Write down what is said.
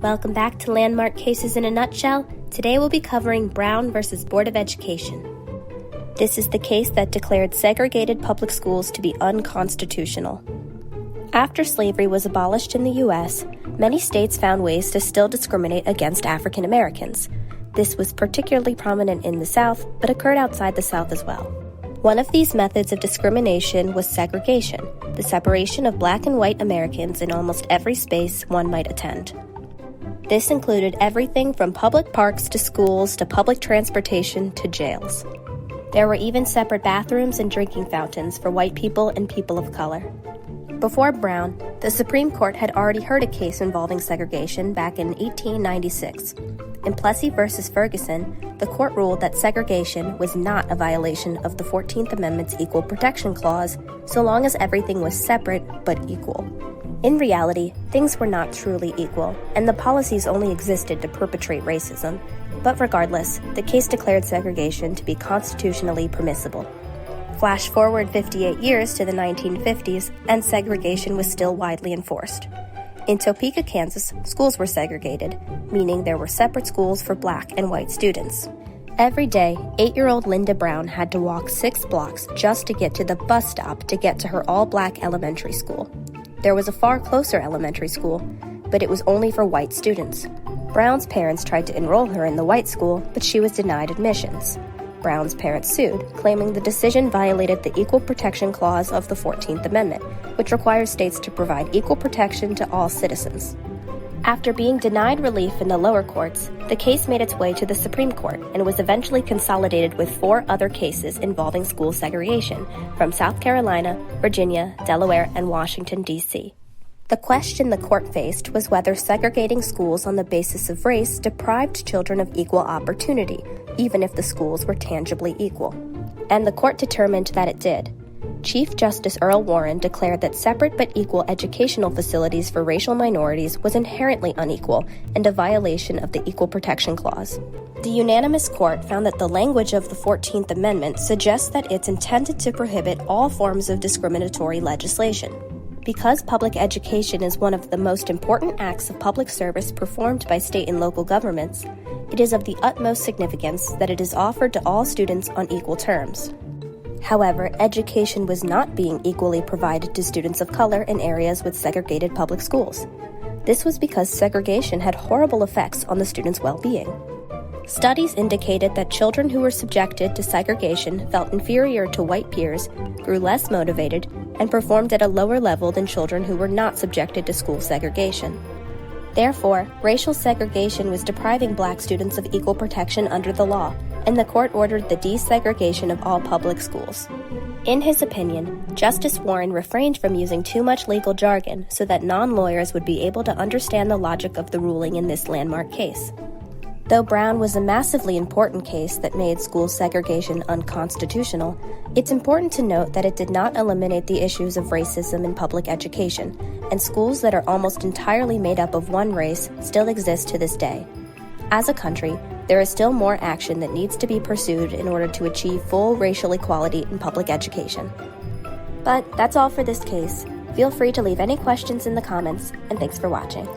Welcome back to Landmark Cases in a Nutshell. Today we'll be covering Brown versus Board of Education. This is the case that declared segregated public schools to be unconstitutional. After slavery was abolished in the U.S., many states found ways to still discriminate against African Americans. This was particularly prominent in the South, but occurred outside the South as well. One of these methods of discrimination was segregation, the separation of Black and white Americans in almost every space one might attend. This included everything from public parks to schools to public transportation to jails. There were even separate bathrooms and drinking fountains for white people and people of color. Before Brown, the Supreme Court had already heard a case involving segregation back in 1896. In Plessy v. Ferguson, the court ruled that segregation was not a violation of the 14th Amendment's Equal Protection Clause, so long as everything was separate but equal. In reality, things were not truly equal, and the policies only existed to perpetrate racism. But regardless, the case declared segregation to be constitutionally permissible. Flash forward 58 years to the 1950s, and segregation was still widely enforced. In Topeka, Kansas, schools were segregated, meaning there were separate schools for Black and white students. Every day, 8-year-old Linda Brown had to walk 6 blocks just to get to the bus stop to get to her all-Black elementary school. There was a far closer elementary school, but it was only for white students. Brown's parents tried to enroll her in the white school, but she was denied admissions. Brown's parents sued, claiming the decision violated the Equal Protection Clause of the 14th Amendment, which requires states to provide equal protection to all citizens. After being denied relief in the lower courts, the case made its way to the Supreme Court and was eventually consolidated with 4 other cases involving school segregation from South Carolina, Virginia, Delaware, and Washington, D.C. The question the court faced was whether segregating schools on the basis of race deprived children of equal opportunity, even if the schools were tangibly equal. And the court determined that it did. Chief Justice Earl Warren declared that separate but equal educational facilities for racial minorities was inherently unequal and a violation of the Equal Protection Clause. The unanimous court found that the language of the 14th Amendment suggests that it's intended to prohibit all forms of discriminatory legislation. Because public education is one of the most important acts of public service performed by state and local governments, it is of the utmost significance that it is offered to all students on equal terms. However, education was not being equally provided to students of color in areas with segregated public schools. This was because segregation had horrible effects on the students' well-being. Studies indicated that children who were subjected to segregation felt inferior to white peers, grew less motivated, and performed at a lower level than children who were not subjected to school segregation. Therefore, racial segregation was depriving Black students of equal protection under the law, and the court ordered the desegregation of all public schools. In his opinion, Justice Warren refrained from using too much legal jargon so that non-lawyers would be able to understand the logic of the ruling in this landmark case. Though Brown was a massively important case that made school segregation unconstitutional, it's important to note that it did not eliminate the issues of racism in public education, and schools that are almost entirely made up of one race still exist to this day. As a country, there is still more action that needs to be pursued in order to achieve full racial equality in public education. But that's all for this case. Feel free to leave any questions in the comments, and thanks for watching.